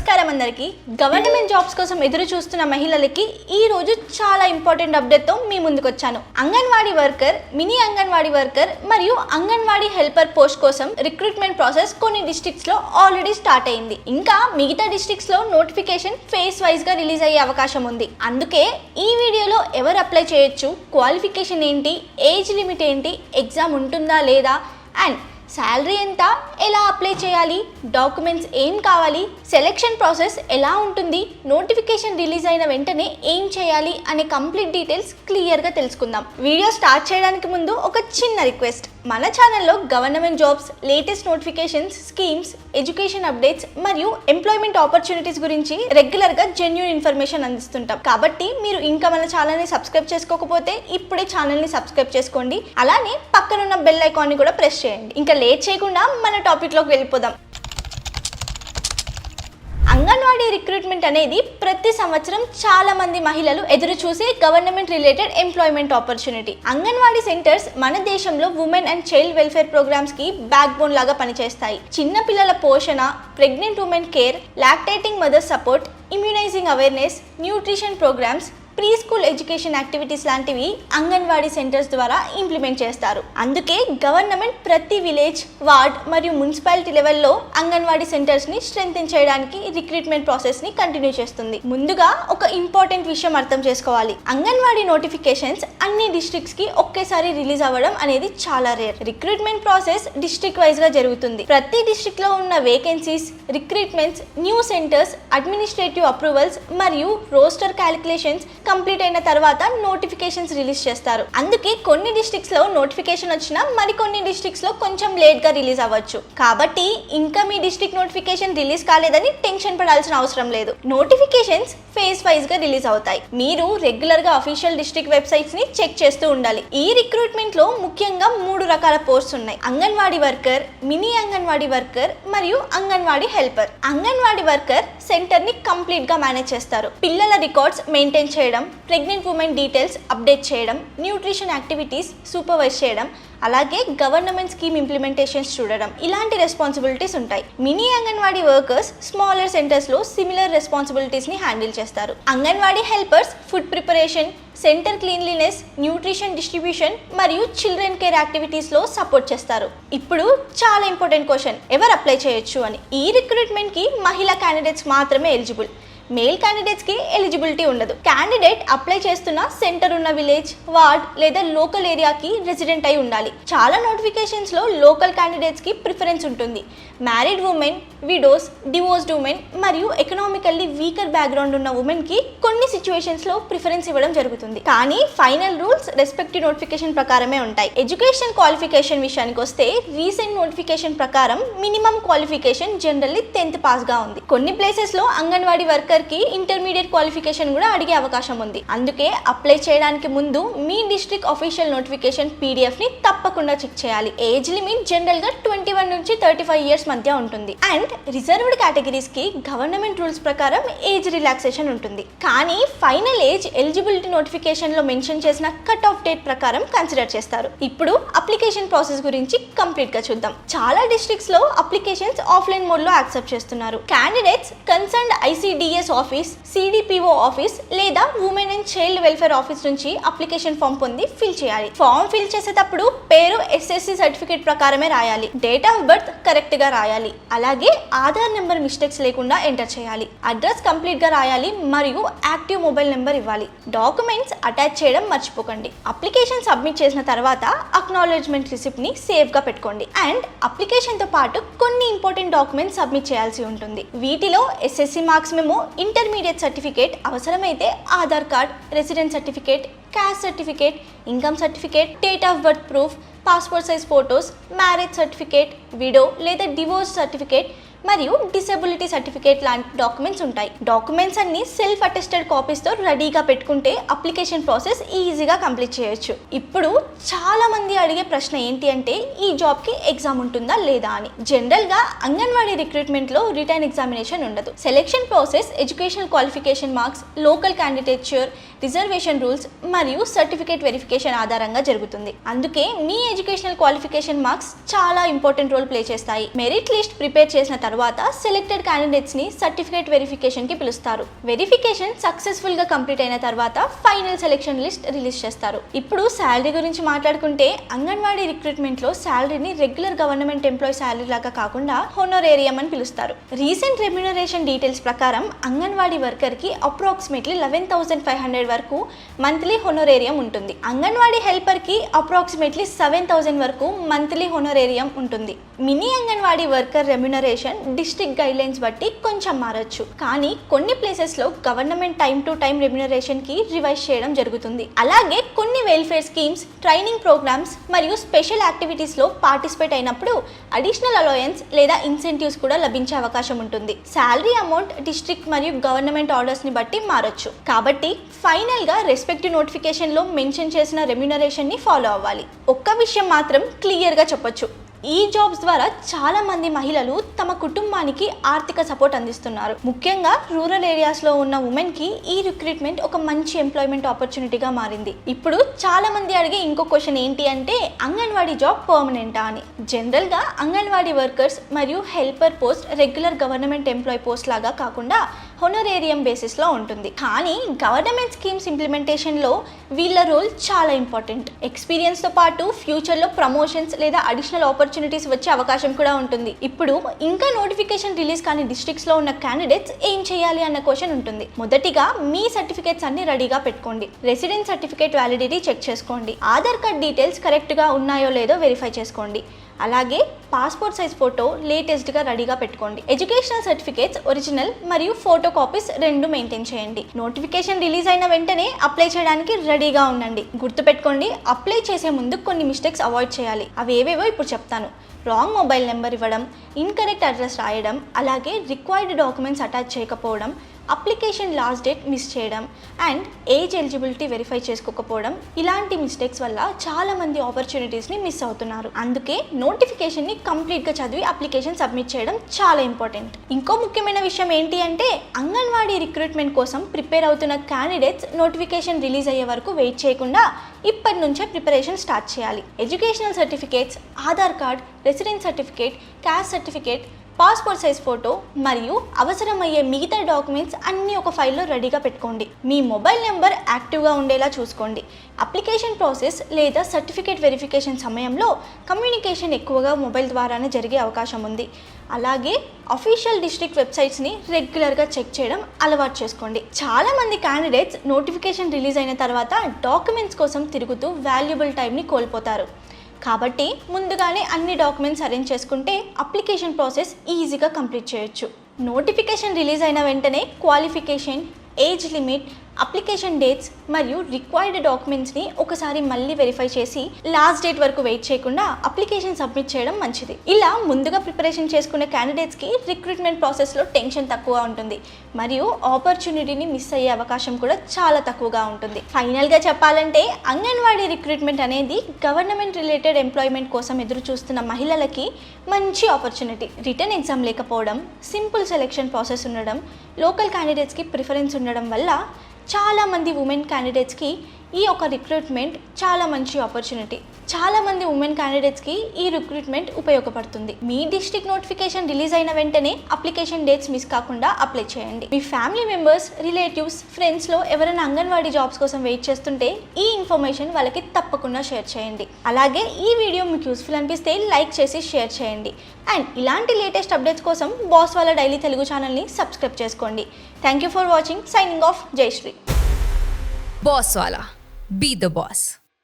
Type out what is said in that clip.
నమస్కారం అందరికీ. Government jobs కోసం ఎదురు చూస్తున్న మహిళలకి ఈ రోజు చాలా ఇంపార్టెంట్ అప్డేట్ తో మీ ముందుకు వచ్చాను. Anganwadi worker, mini anganwadi worker మరియు అంగన్వాడీ హెల్పర్ పోస్ట్ కోసం రిక్రూట్మెంట్ ప్రాసెస్ కొన్ని డిస్ట్రిక్ట్స్ లో ఆల్రెడీ స్టార్ట్ అయింది. ఇంకా మిగతా డిస్ట్రిక్ట్స్ లో నోటిఫికేషన్ ఫేస్ వైజ్ గా రిలీజ్ అయ్యే అవకాశం ఉంది. అందుకే ఈ వీడియోలో ఎవరు అప్లై చేయొచ్చు, క్వాలిఫికేషన్ ఏంటి, ఏజ్ లిమిట్ ఏంటి, ఎగ్జామ్ ఉంటుందా లేదా, అండ్ శాలరీ ఎంత, ఎలా అప్లై చేయాలి, డాక్యుమెంట్స్ ఏం కావాలి, సెలెక్షన్ ప్రాసెస్ ఎలా ఉంటుంది, నోటిఫికేషన్ రిలీజ్ అయిన వెంటనే ఏం చేయాలి అనే కంప్లీట్ డీటెయిల్స్ క్లియర్గా తెలుసుకుందాం. వీడియో స్టార్ట్ చేయడానికి ముందు ఒక చిన్న రిక్వెస్ట్. మన ఛానల్లో government jobs, latest notifications, schemes, education updates మరియు ఎంప్లాయ్మెంట్ ఆపర్చునిటీస్ గురించి రెగ్యులర్గా జెన్యూన్ ఇన్ఫర్మేషన్ అందిస్తుంటాం. కాబట్టి మీరు ఇంకా మన ఛానల్ని సబ్స్క్రైబ్ చేసుకోకపోతే ఇప్పుడే ఛానల్ని సబ్స్క్రైబ్ చేసుకోండి. అలానే పక్కనున్న బెల్ ఐకాన్ని కూడా ప్రెస్ చేయండి. ఇంకా లేట్ చేయకుండా మన టాపిక్లోకి వెళ్ళిపోదాం. అంగన్వాడీ రిక్రూట్మెంట్ అనేది ప్రతి సంవత్సరం చాలా మంది మహిళలు ఎదురు చూసే government related employment opportunity. Anganwadi centres మన దేశంలో women and child welfare programmes కి బ్యాక్ బోన్ లాగా పనిచేస్తాయి. చిన్న పిల్లల పోషణ, pregnant women care, lactating mother support, immunizing awareness, nutrition programmes, pre school education activities లాంటివి అంగన్వాడీ సెంటర్స్ ద్వారా ఇంప్లిమెంట్ చేస్తారు. అందుకే గవర్నమెంట్ ప్రతి విలేజ్, వార్డ్ మరియు మున్సిపాలిటీ లెవెల్లో అంగన్వాడీ సెంటర్స్ని స్ట్రెంథెన్ చేయడానికి రిక్రూట్మెంట్ ప్రాసెస్ని కంటిన్యూ చేస్తుంది. ముందుగా ఒక ఇంపార్టెంట్ విషయం అర్థం చేసుకోవాలి. అంగన్వాడీ నోటిఫికేషన్స్ అన్ని డిస్ట్రిక్ట్స్కి ఒకేసారి రిలీజ్ అవ్వడం అనేది చాలా రేర్. రిక్రూట్మెంట్ ప్రాసెస్ డిస్ట్రిక్ట్ వైజ్గా జరుగుతుంది. ప్రతి డిస్ట్రిక్ట్లో ఉన్న vacancies, recruitments, new centres, administrative approvals మరియు రోస్టర్ క్యాలిక్యులేషన్స్ కంప్లీట్ అయిన తర్వాత నోటిఫికేషన్స్ రిలీజ్ చేస్తారు. అందుకే కొన్ని డిస్ట్రిక్ట్స్ లో నోటిఫికేషన్ వచ్చినా మరికొన్ని డిస్ట్రిక్ట్స్ లో కొంచెం లేట్ గా రిలీజ్ అవ్వచ్చు. కాబట్టి ఇంకా మీ డిస్ట్రిక్ట్ నోటిఫికేషన్ రిలీజ్ కాలేదని టెన్షన్ పడాల్సిన అవసరం లేదు. నోటిఫికేషన్స్ ఫేజ్ వైజ్ గా రిలీజ్ అవుతాయి. మీరు రెగ్యులర్ గా అఫీషియల్ డిస్ట్రిక్ట్ వెబ్సైట్స్ ని చెక్ చేస్తూ ఉండాలి. ఈ రిక్రూట్మెంట్ లో ముఖ్యంగా 3 రకాల పోస్ట్స్ ఉన్నాయి: anganwadi worker, mini anganwadi worker మరియు anganwadi helper. Anganwadi worker centre ని కంప్లీట్ గా మేనేజ్ చేస్తారు. పిల్లల రికార్డ్స్ మెయింటైన్ చేయడం, ప్రెగ్నెంట్ ఉమెన్ డీటెయిల్స్ అప్డేట్ చేయడం, న్యూట్రిషన్ యాక్టివిటీస్ సూపర్వైజ్ చేయడం, అలాగే గవర్నమెంట్ స్కీమ్ ఇంప్లిమెంటేషన్స్ చూడడం, ఇలాంటి రెస్పాన్సిబిలిటీస్ ఉంటాయి. Mini anganwadi workers smaller centres లో సిమిలర్ రెస్పాన్సిబిలిటీస్ ని హ్యాండిల్ చేస్తారు. Anganwadi helpers food preparation, centre cleanliness, nutrition distribution మరియు చిల్డ్రన్ కేర్ యాక్టివిటీస్ లో సపోర్ట్ చేస్తారు. ఇప్పుడు చాలా ఇంపార్టెంట్ క్వశ్చన్, ఎవరు అప్లై చేయొచ్చు అని. ఈ రిక్రూట్మెంట్ కి మహిళా క్యాండిడేట్స్ మాత్రమే ఎలిజిబుల్. మేల్ క్యాండిడేట్స్ కి ఎలిజిబిలిటీ ఉండదు. క్యాండిడేట్ అప్లై చేస్తున్న సెంటర్ ఉన్న విలేజ్, వార్డ్ లేదా లోకల్ ఏరియాకి రెసిడెంట్ అయి ఉండాలి. చాలా నోటిఫికేషన్స్ లో లోకల్ క్యాండిడేట్స్ కి ప్రిఫరెన్స్ ఉంటుంది. Married women, widows, divorced women మరియు ఎకనామికల్లీ వీకర్ బ్యాక్గ్రౌండ్ ఉన్న ఉమెన్ కి కొన్ని సిచ్యువేషన్స్ లో ప్రిఫరెన్స్ ఇవ్వడం జరుగుతుంది. కానీ ఫైనల్ రూల్స్ రెస్పెక్టివ్ నోటిఫికేషన్ ప్రకారమే ఉంటాయి. ఎడ్యుకేషన్ క్వాలిఫికేషన్ విషయానికి వస్తే రీసెంట్ నోటిఫికేషన్ ప్రకారం minimum qualification generally 10th pass గా ఉంది. కొన్ని ప్లేసెస్ లో అంగన్వాడీ వర్కర్ కి ఇంటర్మీడియట్ క్వాలిఫికేషన్ కూడా అడిగే అవకాశం ఉంది. అందుకే అప్లై చేయడానికి ముందు మీ డిస్ట్రిక్ట్ అఫీషియల్ నోటిఫికేషన్ PDF ని తప్పకుండా చెక్ చేయాలి. ఏజ్ లిమిట్ జనరల్ గా 21 నుంచి 35 ఇయర్స్ మధ్య ఉంటుంది. అండ్ రిజర్వ్డ్ కేటగిరీస్ కి గవర్నమెంట్ రూల్స్ ప్రకారం ఏజ్ రిలాక్సేషన్ ఉంటుంది. కానీ ఫైనల్ ఏజ్ ఎలిజిబిలిటీ నోటిఫికేషన్ లో మెన్షన్ చేసిన కట్ ఆఫ్ డేట్ ప్రకారం కన్సిడర్ చేస్తారు. ఇప్పుడు అప్లికేషన్ ప్రాసెస్ గురించి కంప్లీట్ గా చూద్దాం. చాలా డిస్ట్రిక్ట్స్ లో అప్లికేషన్స్ ఆఫ్లైన్ మోడ్ లో యాక్సెప్ట్ చేస్తున్నారు. Candidates concerned ICDS office, CDPO office లేదా women and child welfare office నుంచి అప్లికేషన్ ఫామ్ పొంది ఫిల్ చేయాలి. ఫామ్ ఫిల్ చేసేటప్పుడు పేరు SSC సర్టిఫికేట్ ప్రకారమే రాయాలి. డేట్ ఆఫ్ బర్త్ కరెక్ట్ గా రాయాలి. అలాగే ఆధార్ నెంబర్ మిస్టేక్స్ లేకుండా ఎంటర్ చేయాలి. అడ్రస్ కంప్లీట్ గా రాయాలి మరియు యాక్టివ్ మొబైల్ నెంబర్ ఇవ్వాలి. డాక్యుమెంట్స్ అటాచ్ చేయడం మర్చిపోకండి. అప్లికేషన్ సబ్మిట్ చేసిన తర్వాత అక్నాలెడ్జ్మెంట్ రిసిప్ట్ ని సేవ్ గా పెట్టుకోండి. అండ్ అప్లికేషన్ తో పాటు కొన్ని ఇంపార్టెంట్ డాక్యుమెంట్స్ సబ్మిట్ చేయాల్సి ఉంటుంది. వీటిలో SSC marks memo, intermediate certificate, అవసరమైతే Aadhaar card, residence certificate, caste certificate, income certificate, date of birth proof, passport size photos, marriage certificate, widow లేదా డివోర్స్ సర్టిఫికేట్ మరియు డిసెబిలిటీ సర్టిఫికేట్ లాంటి డాక్యుమెంట్స్ ఉంటాయి. డాక్యుమెంట్స్ అన్ని self attested కాపీస్తో రెడీగా పెట్టుకుంటే అప్లికేషన్ ప్రాసెస్ ఈజీగా కంప్లీట్ చేయొచ్చు. ఇప్పుడు చాలా మంది అడిగే ప్రశ్న ఏంటి అంటే ఈ జాబ్కి ఎగ్జామ్ ఉంటుందా లేదా అని. జనరల్గా అంగన్వాడీ రిక్రూట్మెంట్లో రిటర్న్ ఎగ్జామినేషన్ ఉండదు. Selection process educational qualification marks, local candidature, reservation rules మరియు సర్టిఫికేట్ వెరిఫికేషన్ ఆధారంగా జరుగుతుంది. అందుకే మీ ఎడ్యుకేషనల్ క్వాలిఫికేషన్ మార్క్స్ చాలా ఇంపార్టెంట్ రోల్ రోల్ ప్లే చేస్తాయి. మెరిట్ లిస్ట్ ప్రిపేర్ చేసిన తర్వాత సెలెక్టెడ్ క్యాండిడేట్స్ ని సర్టిఫికేట్ వెరిఫికేషన్ కి పిలుస్తారు. వెరిఫికేషన్ సక్సెస్ఫుల్ గా కంప్లీట్ అయిన తర్వాత ఫైనల్ సెలెక్షన్ లిస్ట్ రిలీజ్ చేస్తారు. ఇప్పుడు శాలరీ గురించి మాట్లాడుకుంటే అంగన్వాడీ రిక్రూట్మెంట్ లో శాలరీని రెగ్యులర్ గవర్నమెంట్ ఎంప్లాయీ శాలరీ లాగా కాకుండా హోనోరేరియం అని పిలుస్తారు. రీసెంట్ రెమ్యునరేషన్ డీటెయిల్స్ ప్రకారం అంగన్వాడీ వర్కర్ కి అప్రాక్సిమేట్లీ 11,500 వరకు మంత్లీ హోనోరేరియం ఉంటుంది. అంగన్వాడీ హెల్పర్ కి అప్రాక్సిమేట్లీ 7,000 వరకు మంత్లీ హోనోరేరియం ఉంటుంది. Mini anganwadi worker remuneration district guide lines బట్టి కొంచెం మారచ్చు, కానీ కొన్ని ప్లేసెస్ లో government time to time remuneration కి రివైజ్ చేయడం జరుగుతుంది. అలాగే కొన్ని వెల్ఫేర్ స్కీమ్స్, ట్రైనింగ్ ప్రోగ్రామ్స్ మరియు స్పెషల్ యాక్టివిటీస్ లో పార్టిసిపేట్ అయినప్పుడు అడిషనల్ అలవెన్స్ లేదా ఇన్సెంటివ్స్ కూడా లభించే అవకాశం ఉంటుంది. శాలరీ అమౌంట్ డిస్ట్రిక్ట్ మరియు గవర్నమెంట్ ఆర్డర్స్ ని బట్టి మారచ్చు. కాబట్టి ఫైనల్ గా రెస్పెక్టివ్ నోటిఫికేషన్ లో మెన్షన్ చేసిన రెమ్యునరేషన్ ని ఫాలో అవ్వాలి. ఒక్క విషయం మాత్రం క్లియర్ గా చెప్పొచ్చు, ఈ జాబ్స్ ద్వారా చాలా మంది మహిళలు తమ కుటుంబానికి ఆర్థిక సపోర్ట్ అందిస్తున్నారు. ముఖ్యంగా రూరల్ ఏరియాస్ లో ఉన్న ఉమెన్ కి ఈ రిక్రూట్మెంట్ ఒక మంచి ఎంప్లాయ్మెంట్ ఆపర్చునిటీగా మారింది. ఇప్పుడు చాలా మంది అడిగే ఇంకో క్వశ్చన్ ఏంటి అంటే అంగన్వాడీ జాబ్ పర్మనెంటా అని. జనరల్ గా అంగన్వాడీ వర్కర్స్ మరియు helper post regular government employee post లాగా కాకుండా హోనరేరియం బేసిస్ లో ఉంటుంది. కానీ గవర్నమెంట్ స్కీమ్స్ ఇంప్లిమెంటేషన్ లో వీళ్ళ రోల్ చాలా ఇంపార్టెంట్. ఎక్స్పీరియన్స్ తో పాటు ఫ్యూచర్ లో ప్రమోషన్స్ లేదా అడిషనల్ ఆపర్చునిటీస్ వచ్చే అవకాశం కూడా ఉంటుంది. ఇప్పుడు ఇంకా నోటిఫికేషన్ రిలీజ్ కానీ డిస్ట్రిక్ట్స్ లో ఉన్న క్యాండిడేట్స్ ఏం చేయాలి అన్న క్వశ్చన్ ఉంటుంది. మొదటిగా మీ సర్టిఫికేట్స్ అన్ని రెడీగా పెట్టుకోండి. రెసిడెన్స్ సర్టిఫికేట్ వ్యాలిడిటీ చెక్ చేసుకోండి. ఆధార్ కార్డ్ డీటెయిల్స్ కరెక్ట్ గా ఉన్నాయో లేదో వెరిఫై చేసుకోండి. అలాగే పాస్పోర్ట్ సైజ్ ఫోటో లేటెస్ట్గా రెడీగా పెట్టుకోండి. ఎడ్యుకేషనల్ సర్టిఫికేట్స్ ఒరిజినల్ మరియు ఫోటో కాపీస్ రెండు మెయింటైన్ చేయండి. నోటిఫికేషన్ రిలీజ్ అయిన వెంటనే అప్లై చేయడానికి రెడీగా ఉండండి. గుర్తుపెట్టుకోండి, అప్లై చేసే ముందు కొన్ని మిస్టేక్స్ అవాయిడ్ చేయాలి. అవి ఏవేవో ఇప్పుడు చెప్తాను. రాంగ్ మొబైల్ నెంబర్ ఇవ్వడం, ఇన్కరెక్ట్ అడ్రస్ రాయడం, అలాగే రిక్వైర్డ్ డాక్యుమెంట్స్ అటాచ్ చేయకపోవడం, అప్లికేషన్ లాస్ట్ డేట్ మిస్ చేయడం అండ్ ఏజ్ ఎలిజిబిలిటీ వెరిఫై చేసుకోకపోవడం, ఇలాంటి మిస్టేక్స్ వల్ల చాలా మంది ఆపర్చునిటీస్ని మిస్ అవుతున్నారు. అందుకే నోటిఫికేషన్ని కంప్లీట్గా చదివి అప్లికేషన్ సబ్మిట్ చేయడం చాలా ఇంపార్టెంట్. ఇంకో ముఖ్యమైన విషయం ఏంటి అంటే అంగన్వాడీ రిక్రూట్మెంట్ కోసం ప్రిపేర్ అవుతున్న క్యాండిడేట్స్ నోటిఫికేషన్ రిలీజ్ అయ్యే వరకు వెయిట్ చేయకుండా ఇప్పటి నుంచే ప్రిపరేషన్ స్టార్ట్ చేయాలి. Educational certificates, Aadhaar card, residence certificate, caste certificate, passport size photo మరియు అవసరమయ్యే మిగతా డాక్యుమెంట్స్ అన్నీ ఒక ఫైల్లో రెడీగా పెట్టుకోండి. మీ మొబైల్ నెంబర్ యాక్టివ్గా ఉండేలా చూసుకోండి. అప్లికేషన్ ప్రాసెస్ లేదా సర్టిఫికేట్ వెరిఫికేషన్ సమయంలో కమ్యూనికేషన్ ఎక్కువగా మొబైల్ ద్వారానే జరిగే అవకాశం ఉంది. అలాగే అఫీషియల్ డిస్ట్రిక్ట్ వెబ్సైట్స్ని రెగ్యులర్గా చెక్ చేయడం అలవాటు చేసుకోండి. చాలామంది క్యాండిడేట్స్ నోటిఫికేషన్ రిలీజ్ అయిన తర్వాత డాక్యుమెంట్స్ కోసం తిరుగుతూ వాల్యుబుల్ టైంని కోల్పోతారు. కాబట్టి ముందుగానే అన్ని డాక్యుమెంట్స్ అరేంజ్ చేసుకుంటే అప్లికేషన్ ప్రాసెస్ ఈజీగా కంప్లీట్ చేయొచ్చు. నోటిఫికేషన్ రిలీజ్ అయిన వెంటనే qualification, age limit, application dates మరియు రిక్వైర్డ్ డాక్యుమెంట్స్ని ఒకసారి మళ్ళీ వెరిఫై చేసి లాస్ట్ డేట్ వరకు వెయిట్ చేయకుండా అప్లికేషన్ సబ్మిట్ చేయడం మంచిది. ఇలా ముందుగా ప్రిపరేషన్ చేసుకునే క్యాండిడేట్స్కి రిక్రూట్మెంట్ ప్రాసెస్లో టెన్షన్ తక్కువ ఉంటుంది మరియు ఆపర్చునిటీని మిస్ అయ్యే అవకాశం కూడా చాలా తక్కువగా ఉంటుంది. ఫైనల్గా చెప్పాలంటే అంగన్వాడీ రిక్రూట్మెంట్ అనేది గవర్నమెంట్ రిలేటెడ్ ఎంప్లాయ్మెంట్ కోసం ఎదురు చూస్తున్న మహిళలకి మంచి ఆపర్చునిటీ. రిటర్న్ ఎగ్జామ్ లేకపోవడం, సింపుల్ సెలెక్షన్ ప్రాసెస్ ఉండడం, లోకల్ క్యాండిడేట్స్కి ప్రిఫరెన్స్ ఉండడం వల్ల చాలామంది ఉమెన్ క్యాండిడేట్స్కి ఈ ఒక రిక్రూట్మెంట్ చాలా మంచి ఆపర్చునిటీ. చాలామంది ఉమెన్ క్యాండిడేట్స్కి ఈ రిక్రూట్మెంట్ ఉపయోగపడుతుంది. మీ డిస్ట్రిక్ట్ నోటిఫికేషన్ రిలీజ్ అయిన వెంటనే అప్లికేషన్ డేట్స్ మిస్ కాకుండా అప్లై చేయండి. మీ ఫ్యామిలీ మెంబర్స్, రిలేటివ్స్, ఫ్రెండ్స్లో ఎవరైనా అంగన్వాడీ జాబ్స్ కోసం వెయిట్ చేస్తుంటే ఈ ఇన్ఫర్మేషన్ వాళ్ళకి తప్పకుండా షేర్ చేయండి. అలాగే ఈ వీడియో మీకు యూస్ఫుల్ అనిపిస్తే లైక్ చేసి షేర్ చేయండి. అండ్ ఇలాంటి లేటెస్ట్ అప్డేట్స్ కోసం బాస్ వాళ్ళ డైలీ తెలుగు ఛానల్ని సబ్స్క్రైబ్ చేసుకోండి. Thank you for watching. Signing off, జై Shri. Boss Wala. Be the boss.